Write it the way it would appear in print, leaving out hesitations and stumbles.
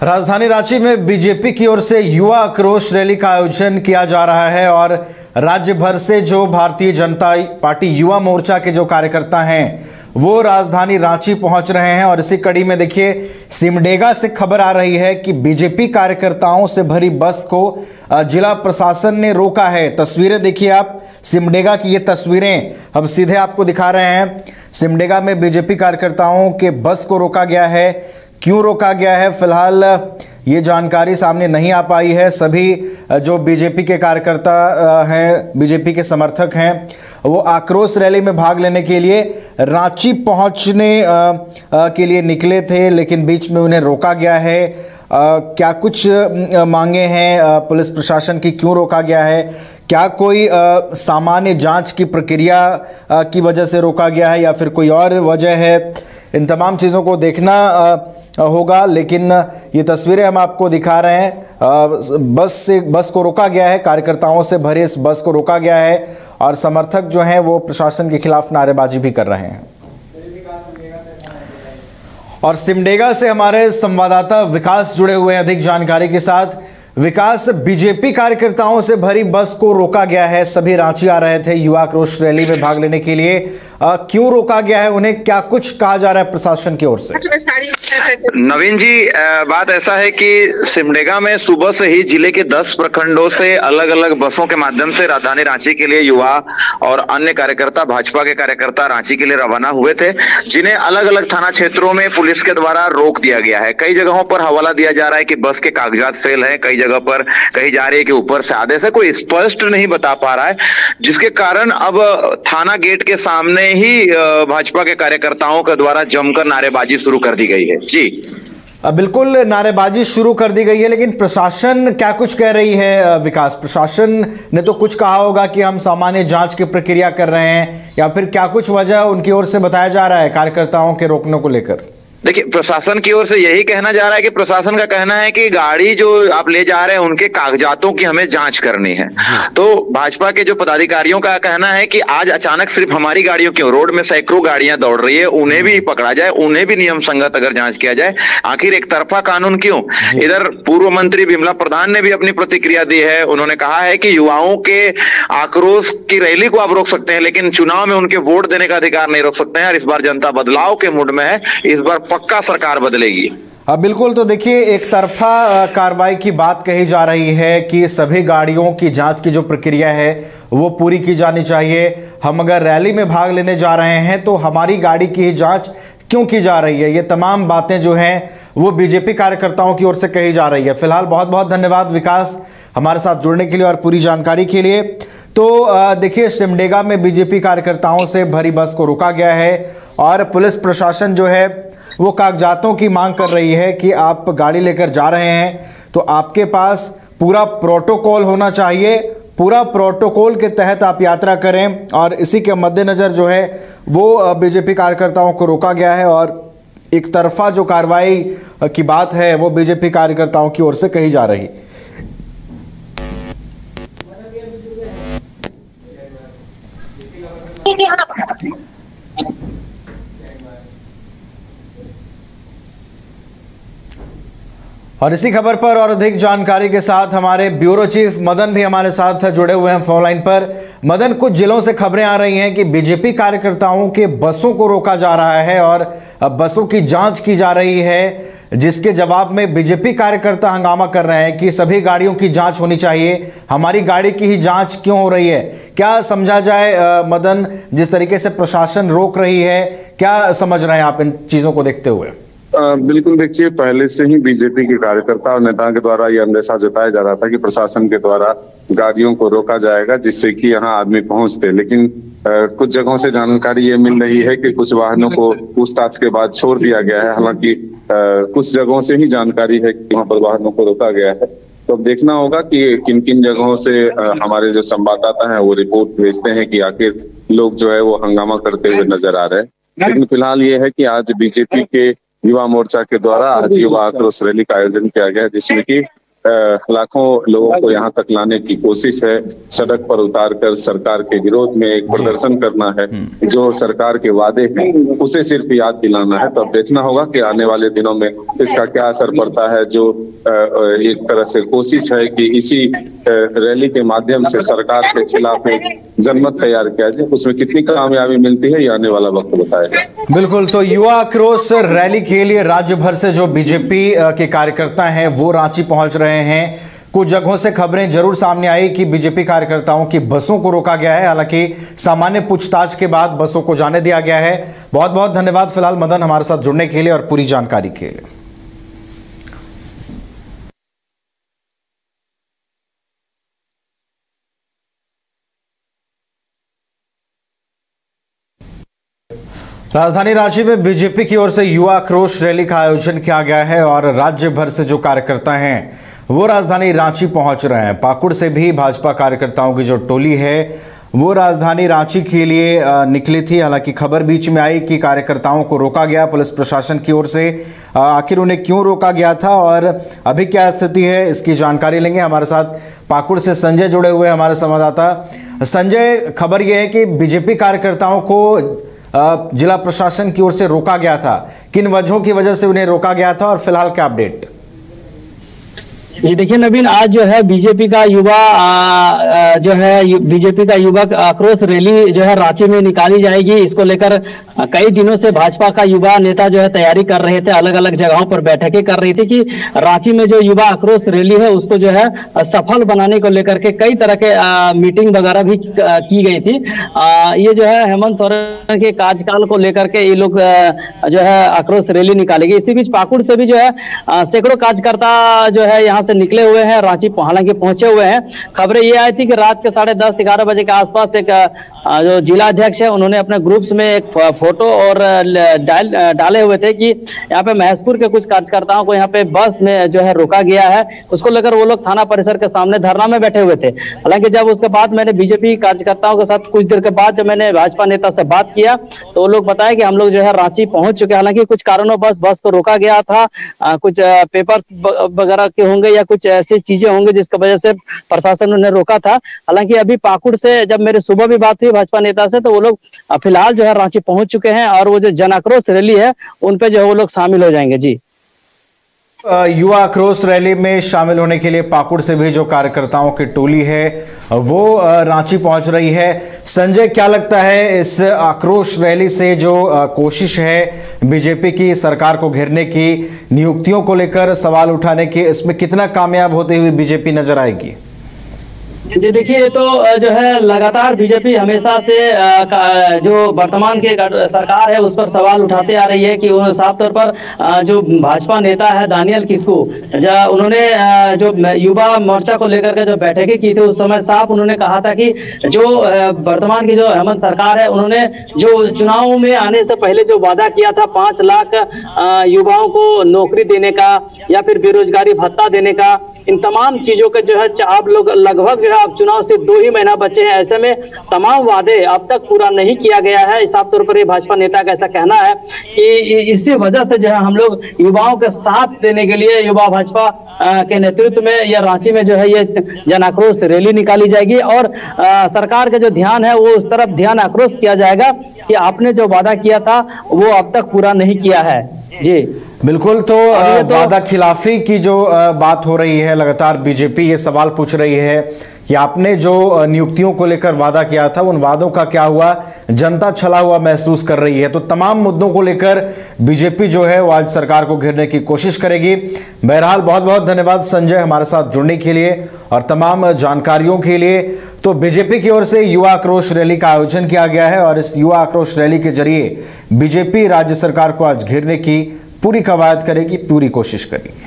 राजधानी रांची में बीजेपी की ओर से युवा आक्रोश रैली का आयोजन किया जा रहा है और राज्य भर से जो भारतीय जनता पार्टी युवा मोर्चा के जो कार्यकर्ता हैं वो राजधानी रांची पहुंच रहे हैं। और इसी कड़ी में देखिए सिमडेगा से खबर आ रही है कि बीजेपी कार्यकर्ताओं से भरी बस को जिला प्रशासन ने रोका है। तस्वीरें देखिए आप, सिमडेगा की ये तस्वीरें हम सीधे आपको दिखा रहे हैं। सिमडेगा में बीजेपी कार्यकर्ताओं के बस को रोका गया है। क्यों रोका गया है, फिलहाल ये जानकारी सामने नहीं आ पाई है। सभी जो बीजेपी के कार्यकर्ता हैं, बीजेपी के समर्थक हैं, वो आक्रोश रैली में भाग लेने के लिए रांची पहुंचने के लिए निकले थे, लेकिन बीच में उन्हें रोका गया है। क्या कुछ मांगे हैं पुलिस प्रशासन की, क्यों रोका गया है, क्या कोई सामान्य जांच की प्रक्रिया की वजह से रोका गया है या फिर कोई और वजह है, इन तमाम चीज़ों को देखना होगा। लेकिन ये तस्वीरें हम आपको दिखा रहे हैं। बस को रोका गया है, कार्यकर्ताओं से भरे इस बस को रोका गया है और समर्थक जो हैं वो प्रशासन के खिलाफ नारेबाजी भी कर रहे हैं। और सिमडेगा से हमारे संवाददाता विकास जुड़े हुए हैं अधिक जानकारी के साथ। विकास, बीजेपी कार्यकर्ताओं से भरी बस को रोका गया है, सभी रांची आ रहे थे युवा आक्रोश रैली में भाग लेने के लिए, क्यों रोका गया है उन्हें, क्या कुछ कहा जा रहा है प्रशासन की ओर से? नवीन जी, बात ऐसा है कि सिमडेगा में सुबह से ही जिले के 10 प्रखंडों से अलग अलग बसों के माध्यम से राजधानी रांची के लिए युवा और अन्य कार्यकर्ता, भाजपा के कार्यकर्ता रांची के लिए रवाना हुए थे, जिन्हें अलग अलग थाना क्षेत्रों में पुलिस के द्वारा रोक दिया गया है। कई जगहों पर हवाला दिया जा रहा है कि बस के कागजात फेल है, कई जगह पर कही जा रही है कि ऊपर से आदेश है, कोई स्पष्ट नहीं बता पा रहा है, जिसके कारण अब थाना गेट के सामने ही भाजपा के कार्यकर्ताओं के द्वारा जमकर नारेबाजी शुरू कर दी गई है। जी बिल्कुल, नारेबाजी शुरू कर दी गई है, लेकिन प्रशासन क्या कुछ कह रही है? विकास, प्रशासन ने तो कुछ कहा होगा कि हम सामान्य जांच की प्रक्रिया कर रहे हैं, या फिर क्या कुछ वजह उनकी ओर से बताया जा रहा है कार्यकर्ताओं के रोकने को लेकर? देखिए, प्रशासन की ओर से यही कहना जा रहा है कि प्रशासन का कहना है कि गाड़ी जो आप ले जा रहे हैं उनके कागजातों की हमें जांच करनी है। तो भाजपा के जो पदाधिकारियों का कहना है कि आज अचानक सिर्फ हमारी गाड़ियों क्यों, रोड में सैकड़ों गाड़ियां दौड़ रही है, उन्हें भी पकड़ा जाए, उन्हें भी नियम संगत अगर जांच किया जाए। आखिर एक तरफा कानून क्यों? इधर पूर्व मंत्री विमला प्रधान ने भी अपनी प्रतिक्रिया दी है। उन्होंने कहा है कि युवाओं के आक्रोश की रैली को आप रोक सकते हैं, लेकिन चुनाव में उनके वोट देने का अधिकार नहीं रोक सकते हैं। और इस बार जनता बदलाव के मूड में है, इस बार पक्का सरकार बदलेगी। बिल्कुल, तो देखिए एक तरफा कार्रवाई की बात कही जा रही है कि सभी गाड़ियों की जांच की जो प्रक्रिया है वो पूरी की जानी चाहिए। हम अगर रैली में भाग लेने जा रहे हैं तो हमारी गाड़ी की ही जांच क्यों की जा रही है, ये तमाम बातें जो हैं वो बीजेपी कार्यकर्ताओं की ओर से कही जा रही है। फिलहाल बहुत बहुत धन्यवाद विकास हमारे साथ जुड़ने के लिए और पूरी जानकारी के लिए। तो देखिए सिमडेगा में बीजेपी कार्यकर्ताओं से भरी बस को रोका गया है और पुलिस प्रशासन जो है वो कागजातों की मांग कर रही है कि आप गाड़ी लेकर जा रहे हैं तो आपके पास पूरा प्रोटोकॉल होना चाहिए, पूरा प्रोटोकॉल के तहत आप यात्रा करें। और इसी के मद्देनज़र जो है वो बीजेपी कार्यकर्ताओं को रोका गया है और एक तरफा जो कार्रवाई की बात है वो बीजेपी कार्यकर्ताओं की ओर से कही जा रही। और इसी खबर पर और अधिक जानकारी के साथ हमारे ब्यूरो चीफ मदन भी हमारे साथ जुड़े हुए हैं फोन लाइन पर। मदन, कुछ जिलों से खबरें आ रही हैं कि बीजेपी कार्यकर्ताओं के बसों को रोका जा रहा है और बसों की जांच की जा रही है, जिसके जवाब में बीजेपी कार्यकर्ता हंगामा कर रहे हैं कि सभी गाड़ियों की जांच होनी चाहिए, हमारी गाड़ी की ही जांच क्यों हो रही है? क्या समझा जाए मदन, जिस तरीके से प्रशासन रोक रही है, क्या समझ रहे हैं आप इन चीजों को देखते हुए? बिल्कुल, देखिए पहले से ही बीजेपी के कार्यकर्ता और नेताओं के द्वारा यह अंदेशा जताया जा रहा था कि प्रशासन के द्वारा गाड़ियों को रोका जाएगा जिससे कि यहाँ आदमी पहुंचते, लेकिन कुछ जगहों से जानकारी ये मिल रही है कि कुछ वाहनों को पूछताछ के बाद छोड़ दिया गया है। हालांकि कुछ जगहों से ही जानकारी है कि वहाँ पर वाहनों को रोका गया है। तो अब देखना होगा कि किन किन जगहों से हमारे जो संवाददाता हैं वो रिपोर्ट भेजते हैं कि आखिर लोग जो है वो हंगामा करते हुए नजर आ रहे हैं। लेकिन फिलहाल ये है कि आज बीजेपी के युवा मोर्चा के द्वारा आज युवा आक्रोश रैली का आयोजन किया गया, जिसमें कि लाखों लोगों को यहाँ तक लाने की कोशिश है। सड़क पर उतारकर सरकार के विरोध में एक प्रदर्शन करना है, जो सरकार के वादे हैं उसे सिर्फ याद दिलाना है। तो अब देखना होगा कि आने वाले दिनों में इसका क्या असर पड़ता है। जो एक तरह से कोशिश है कि इसी रैली के माध्यम से सरकार के खिलाफ एक जनमत तैयार किया जाए, उसमें कितनी कामयाबी मिलती है ये आने वाला वक्त बताएगा। बिल्कुल, तो युवा आक्रोश रैली के लिए राज्य भर से जो बीजेपी के कार्यकर्ता हैं वो रांची पहुंच रहे हैं। कुछ जगहों से खबरें जरूर सामने आई कि बीजेपी कार्यकर्ताओं की बसों को रोका गया है, हालांकि सामान्य पूछताछ के बाद बसों को जाने दिया गया है। बहुत बहुत धन्यवाद फिलहाल मदन हमारे साथ जुड़ने के लिए और पूरी जानकारी के लिए। राजधानी रांची में बीजेपी की ओर से युवा आक्रोश रैली का आयोजन किया गया है और राज्य भर से जो कार्यकर्ता हैं वो राजधानी रांची पहुंच रहे हैं। पाकुड़ से भी भाजपा कार्यकर्ताओं की जो टोली है वो राजधानी रांची के लिए निकली थी। हालांकि खबर बीच में आई कि कार्यकर्ताओं को रोका गया पुलिस प्रशासन की ओर से। आखिर उन्हें क्यों रोका गया था और अभी क्या स्थिति है, इसकी जानकारी लेंगे। हमारे साथ पाकुड़ से संजय जुड़े हुए हमारे संवाददाता। संजय, खबर यह है कि बीजेपी कार्यकर्ताओं को जिला प्रशासन की ओर से रोका गया था, किन वजहों की वजह से उन्हें रोका गया था और फिलहाल क्या अपडेट? ये देखिए नवीन, आज जो है बीजेपी का युवा आक्रोश रैली जो है रांची में निकाली जाएगी। इसको लेकर कई दिनों से भाजपा का युवा नेता जो है तैयारी कर रहे थे, अलग अलग जगहों पर बैठकें कर रही थी कि रांची में जो युवा आक्रोश रैली है उसको जो है सफल बनाने को लेकर के कई तरह के मीटिंग वगैरह भी की गई थी। ये जो है हेमंत सोरेन के कार्यकाल को लेकर के ये लोग जो है आक्रोश रैली निकालेगी। इसी बीच पाकुड़ से भी जो है सैकड़ों कार्यकर्ता जो है यहाँ से निकले हुए हैं, रांची हालांकि पहुंचे हुए हैं। खबरें ये आई थी कि रात के 10:30-11 बजे के आसपास एक जो जिला अध्यक्ष है उन्होंने अपने ग्रुप्स में एक फोटो और डाले हुए थे कि यहाँ पे महेशपुर के कुछ कार्यकर्ताओं को यहाँ पे बस में जो है रोका गया है। उसको लेकर वो लोग थाना परिसर के सामने धरना में बैठे हुए थे। हालांकि जब उसके बाद मैंने बीजेपी कार्यकर्ताओं के साथ कुछ देर के बाद जब मैंने भाजपा नेता से बात किया तो वो लोग बताया कि हम लोग जो है रांची पहुंच चुके हैं। हालांकि कुछ कारणों बस को रोका गया था, कुछ पेपर्स वगैरह के होंगे या कुछ ऐसी चीजें होंगी जिसकी वजह से प्रशासन ने रोका था। हालांकि अभी पाकुड़ से जब मेरे सुबह भी बात हुई भाजपा नेता से तो वो लोग फिलहाल जो है रांची पहुंच चुके हैं और वो जो जन आक्रोश रैली है उन पे जो है वो लोग शामिल हो जाएंगे। जी, युवा आक्रोश रैली में शामिल होने के लिए पाकुड़ से भी जो कार्यकर्ताओं की टोली है वो रांची पहुंच रही है। संजय, क्या लगता है इस आक्रोश रैली से जो कोशिश है बीजेपी की सरकार को घेरने की, नियुक्तियों को लेकर सवाल उठाने की, इसमें कितना कामयाब होते हुए बीजेपी नजर आएगी? जी देखिए, तो जो है लगातार बीजेपी हमेशा से जो वर्तमान के सरकार है उस पर सवाल उठाते आ रही है कि वो साफ तौर पर जो भाजपा नेता है दानियल किस्कू, उन्होंने जो युवा मोर्चा को लेकर के जो बैठकें की थी उस समय साफ उन्होंने कहा था कि जो वर्तमान की जो हेमंत सरकार है उन्होंने जो चुनाव में आने से पहले जो वादा किया था 5 लाख युवाओं को नौकरी देने का या फिर बेरोजगारी भत्ता देने का, इन तमाम चीजों का जो है आप लोग लगभग जो है अब चुनाव से 2 ही महीना बचे हैं, ऐसे में तमाम वादे अब तक पूरा नहीं किया गया है। साफ तौर पर ये भाजपा नेता का ऐसा कहना है कि इसी वजह से जो है हम लोग युवाओं के साथ देने के लिए युवा भाजपा के नेतृत्व में या रांची में जो है ये जन आक्रोश रैली निकाली जाएगी और सरकार का जो ध्यान है वो उस तरफ ध्यान आक्रोश किया जाएगा कि आपने जो वादा किया था वो अब तक पूरा नहीं किया है। जी बिल्कुल, तो वादा खिलाफी की जो बात हो रही है, लगातार बीजेपी ये सवाल पूछ रही है कि आपने जो नियुक्तियों को लेकर वादा किया था उन वादों का क्या हुआ, जनता छला हुआ महसूस कर रही है। तो तमाम मुद्दों को लेकर बीजेपी जो है वो आज सरकार को घेरने की कोशिश करेगी। बहरहाल बहुत बहुत धन्यवाद संजय हमारे साथ जुड़ने के लिए और तमाम जानकारियों के लिए। तो बीजेपी की ओर से युवा आक्रोश रैली का आयोजन किया गया है और इस युवा आक्रोश रैली के जरिए बीजेपी राज्य सरकार को आज घेरने की पूरी कवायद करेगी, पूरी कोशिश करेगी।